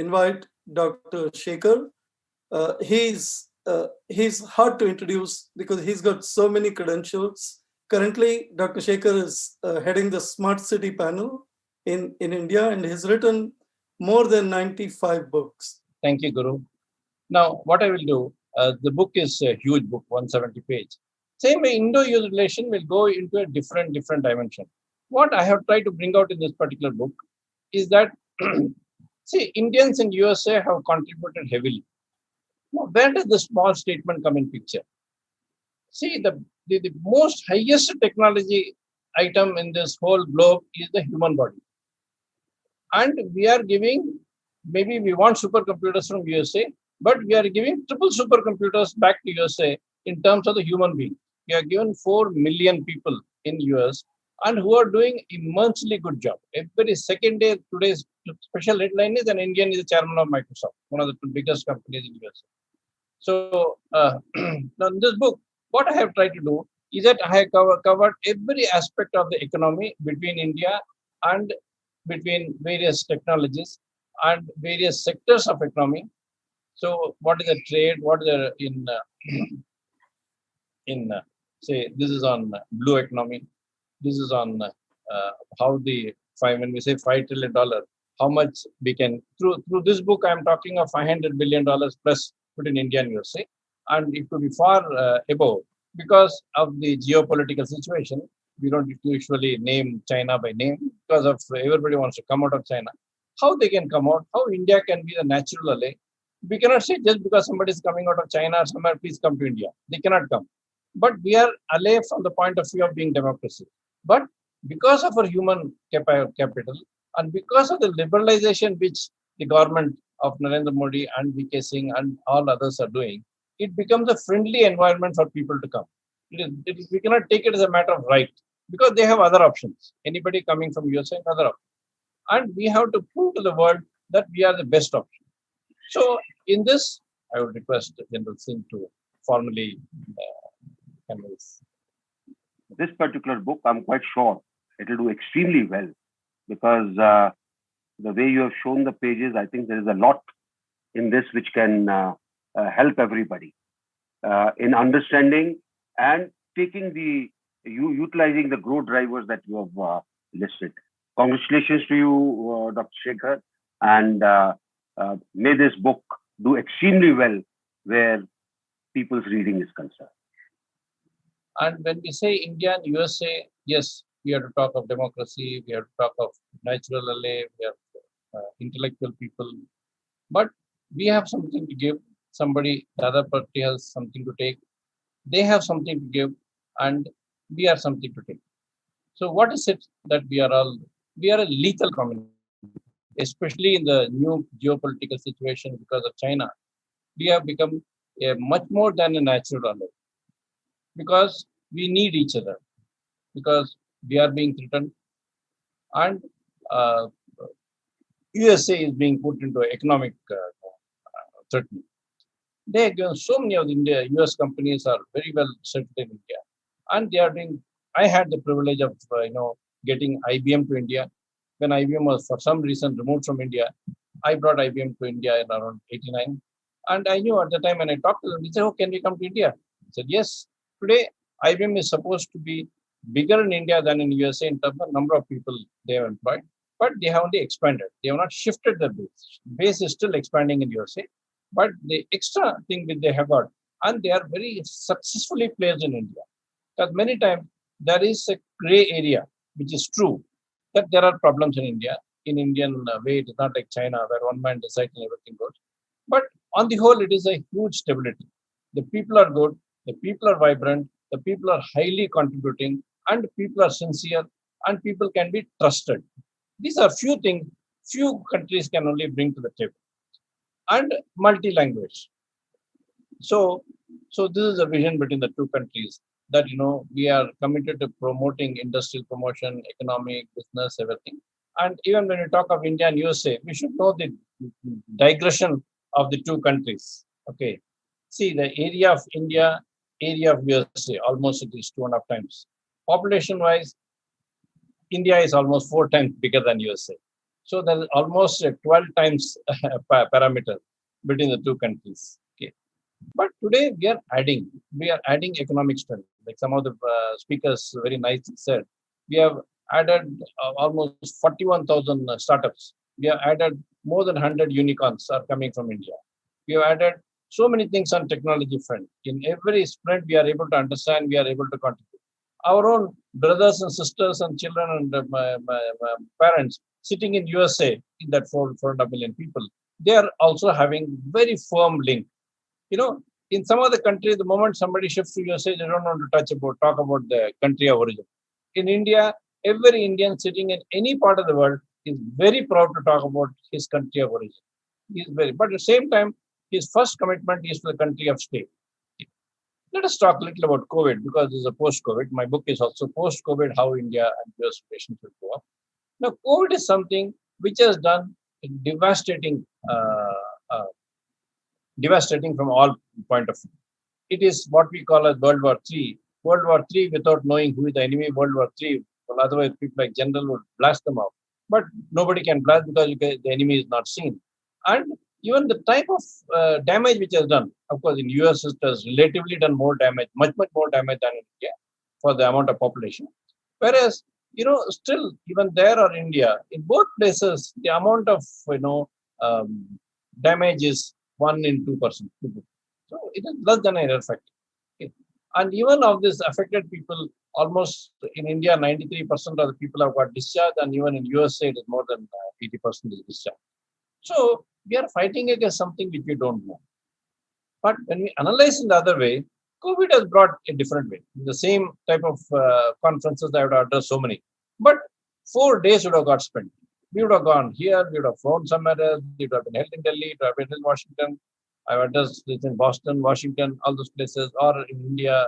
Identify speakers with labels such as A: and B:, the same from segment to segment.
A: invite Dr. Sekhar. He's hard to introduce because he's got so many credentials. Currently, Dr. Sekhar is heading the Smart City panel in India, and he's written more than 95 books.
B: Thank you, Guru. Now, what I will do, the book is a huge book, 170 pages. Same way, Indo-US relation will go into a different dimension. What I have tried to bring out in this particular book is that, see, Indians in USA have contributed heavily. Now, where does the small statement come in picture? See, the most highest technology item in this whole globe is the human body. And we are giving, maybe we want supercomputers from USA, but we are giving triple supercomputers back to USA in terms of the human being. We are given 4 million people in US and who are doing immensely good job. Every second day, today's special headline is an Indian is the chairman of Microsoft, one of the biggest companies in USA. So now in this book, what I have tried to do is that I have covered every aspect of the economy between India and between various technologies and various sectors of economy. So what is the trade? What is the in say this is on blue economy. This is on how the when we say $5 trillion, how much we can through this book I am talking of $500 billion plus between India and USA, and it could be far above because of the geopolitical situation. We don't usually name China by name because of everybody wants to come out of China. How they can come out? How India can be the natural ally? We cannot say just because somebody is coming out of China or somewhere, please come to India. They cannot come. But we are ally from the point of view of being democracy. But because of our human capital and because of the liberalization which the government of Narendra Modi and VK Singh and all others are doing, it becomes a friendly environment for people to come. We cannot take it as a matter of right because they have other options. Anybody coming from USA, another option. And we have to prove to the world that we are the best option. So in this, I would request General Singh to formally convince.
C: This particular book, I'm quite sure it will do extremely well because the way you have shown the pages, I think there is a lot in this which can help everybody in understanding and utilizing the growth drivers that you have listed. Congratulations to you, Dr. Sekhar, and may this book do extremely well where people's reading is concerned.
B: And when we say India and USA, yes, we have to talk of democracy, we have to talk of natural ally, we have intellectual people, but we have something to give. Somebody, the other party has something to take. They have something to give, and we have something to take. So what is it that we are a lethal community, especially in the new geopolitical situation because of China. We have become a much more than a natural ally because we need each other, because we are being threatened, and USA is being put into economic threat. They have given so many of the US companies are very well settled in India, and they are doing. I had the privilege of getting IBM to India. When IBM was for some reason removed from India, I brought IBM to India in around '89, and I knew at the time when I talked to them, they said, "Oh, can we come to India?" I said, "Yes." Today, IBM is supposed to be bigger in India than in USA in terms of number of people they have employed, but they have only expanded. They have not shifted the base. Base is still expanding in USA, but the extra thing that they have got, and they are very successfully placed in India. Because many times there is a gray area, which is true, that there are problems in India. In Indian way, it is not like China where one man decides and everything goes. But on the whole, it is a huge stability. The people are good, the people are vibrant, the people are highly contributing, and people are sincere, and people can be trusted. These are few things few countries can only bring to the table. And multi-language. So this is a vision between the two countries that we are committed to promoting industrial promotion, economic, business, everything. And even when we talk of India and USA, we should know the digression of the two countries. Okay. See, the area of India, area of USA, almost it is 2.5 times. Population-wise, India is almost 4 times bigger than USA. So there is almost a 12 times parameter between the two countries. Okay. But today we are adding economic strength. Like some of the speakers very nicely said, we have added almost 41,000 startups. We have added more than 100 unicorns are coming from India. We have added so many things on technology front. In every sprint, we are able to understand, we are able to contribute. Our own brothers and sisters and children and my parents sitting in USA, in that 4.5 million people, they are also having very firm link. You know, in some other countries, the moment somebody shifts to USA, they don't want to talk about the country of origin. In India, every Indian sitting in any part of the world is very proud to talk about his country of origin. But at the same time, his first commitment is to the country of state. Let us talk a little about COVID because this is a post-COVID. My book is also post-COVID: How India and US relations will go up. Now, COVID is something which has done devastating, devastating from all point of view. It is what we call as World War III. World War III without knowing who is the enemy. World War III. Well, otherwise, people like General would blast them out. But nobody can blast because the enemy is not seen. And even the type of damage which has done, of course, in US it has relatively done more damage, much more damage than in India for the amount of population. Whereas, still even there or India, in both places, the amount of damage is 1 in 2%. So it is less than a error factor. Okay. And even of this affected people, almost in India, 93% of the people have got discharged, and even in USA, it is more than 80% is discharged. So we are fighting against something which we don't know. But when we analyze in the other way, COVID has brought a different way. The same type of conferences I would have addressed so many. But 4 days would have got spent. We would have gone here, we would have flown somewhere else, we would have been held in Delhi, it would have been in Washington. I've addressed this in Boston, Washington, all those places, or in India.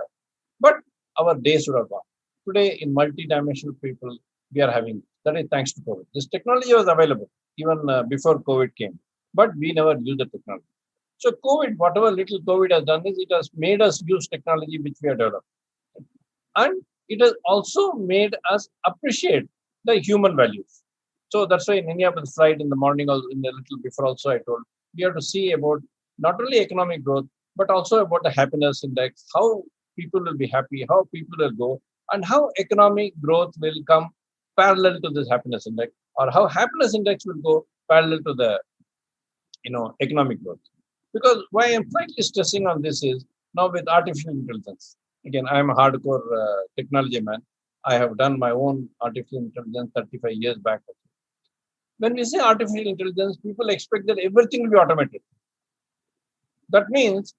B: But our days would have gone. Today, in multi-dimensional people, we are having that is thanks to COVID. This technology was available even before COVID came, but we never used the technology. So COVID, whatever little COVID has done is it has made us use technology which we have developed. And it has also made us appreciate the human values. So that's why in India, with slide in the morning or in the little before also I told, we have to see about not only economic growth, but also about the happiness index, how people will be happy, how people will go, and how economic growth will come parallel to this happiness index, or how happiness index will go parallel to the economic growth. Because why I'm slightly stressing on this is now with artificial intelligence. Again, I'm a hardcore technology man. I have done my own artificial intelligence 35 years back. When we say artificial intelligence, people expect that everything will be automated. That means,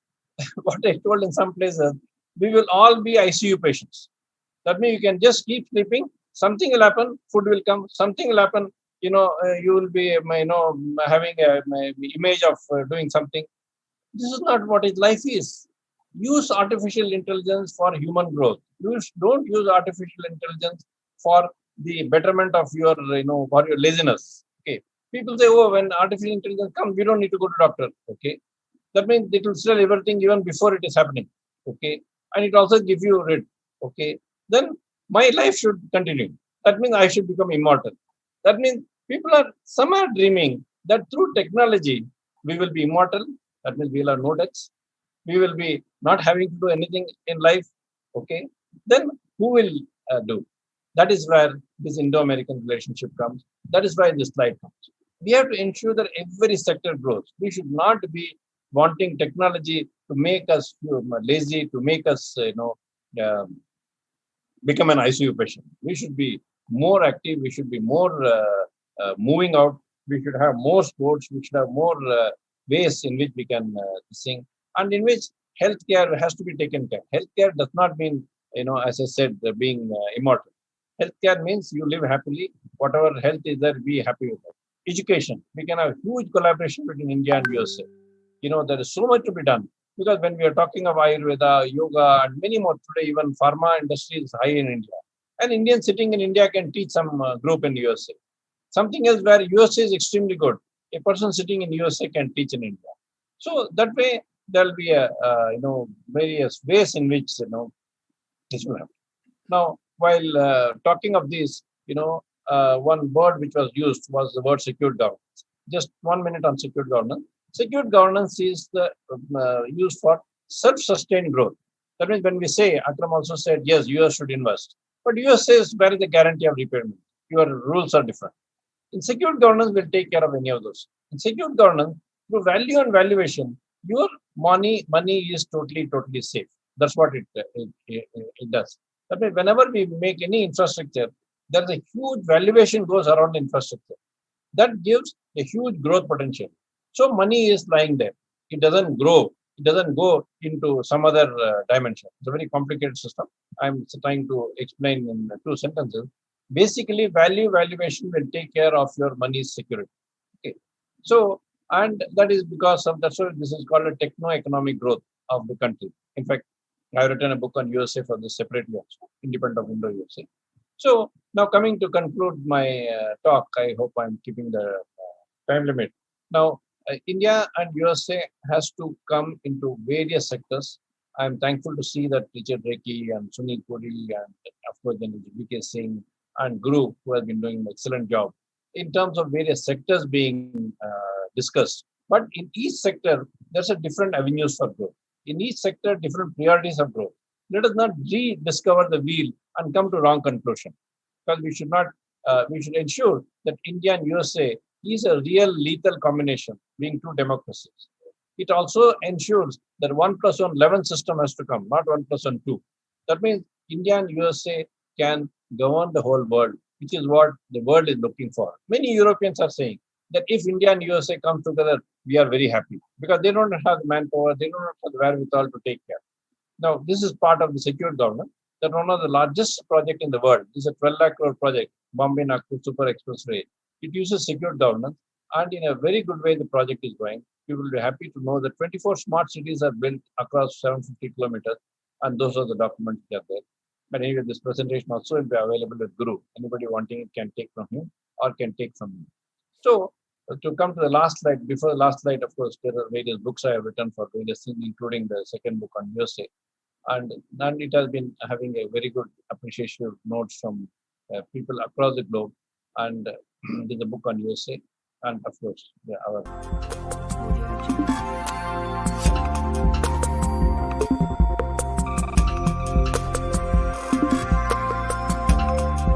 B: what I told in some places, we will all be ICU patients. That means you can just keep sleeping, something will happen, food will come, something will happen, you will be, having a image of doing something. This is not what life is. Use artificial intelligence for human growth. Don't use artificial intelligence for the betterment of your, for your laziness. Okay. People say, oh, when artificial intelligence comes, we don't need to go to doctor. Okay. That means it will sell everything even before it is happening. Okay. And it also gives you rid. Okay. Then my life should continue. That means I should become immortal. That means some are dreaming that through technology, we will be immortal. That means we'll have no debts. We will be not having to do anything in life. Okay. Then who will do? That is where this Indo-American relationship comes. That is why this slide comes. We have to ensure that every sector grows. We should not be wanting technology to make us lazy, to make us, become an ICU patient. We should be more active. We should be more moving out. We should have more sports. We should have more ways in which we can sing, and in which healthcare has to be taken care. Healthcare does not mean, as I said, being immortal. Healthcare means you live happily. Whatever health is there, be happy with it. Education. We can have huge collaboration between India and USA. There is so much to be done. Because when we are talking of Ayurveda, yoga, and many more today, even pharma industry is high in India. An Indian sitting in India can teach some group in USA. Something else where USA is extremely good. A person sitting in USA can teach in India. So that way, there will be various ways in which, this will happen. Now, while talking of this, one word which was used was the word secured governance. Just 1 minute on secured governance. Secured governance is the used for self-sustained growth. That means when we say, Akram also said, yes, US should invest. But US says, where is the guarantee of repayment? Your rules are different. In secured governance, will take care of any of those. In secured governance, through value and valuation, your money is totally safe. That's what it does. That means whenever we make any infrastructure, there's a huge valuation goes around infrastructure. That gives a huge growth potential. So money is lying there. It doesn't grow. It doesn't go into some other dimension. It's a very complicated system. I'm trying to explain in 2 sentences. Basically, valuation will take care of your money's security. Okay. So, and that is because of that's why this is called a techno-economic growth of the country. In fact, I've written a book on USA for this separately also, independent of Indo USA. So now coming to conclude my talk, I hope I'm keeping the time limit. Now, India and USA has to come into various sectors. I'm thankful to see that Richard Reiki and Sunil Puri and of course then VK Singh and Guru, who has been doing an excellent job in terms of various sectors being discussed. But in each sector, there's a different avenues for growth. In each sector, different priorities of growth. Let us not rediscover the wheel and come to wrong conclusion. Because we should not, we should ensure that India and USA is a real lethal combination, being two democracies. It also ensures that 1+1 11 system has to come, not 1+1 2. That means India and USA can govern the whole world, which is what the world is looking for. Many Europeans are saying that if India and USA come together, we are very happy because they don't have the manpower, they don't have the wherewithal to take care. Now, this is part of the secured government. That one of the largest project in the world is a 12 lakh crore project, Bombay Nagpur Super Expressway. It uses secured governance, and in a very good way, the project is going. You will be happy to know that 24 smart cities are built across 750 kilometers, and those are the documents that are there. But anyway, this presentation also will be available at Guru. Anybody wanting it can take from him or can take from me. So, to come to the last slide, before the last slide, of course, there are various books I have written for various things, including the second book on USA. And it has been having a very good appreciation of notes from people across the globe. And there's a book on USA, and of course, our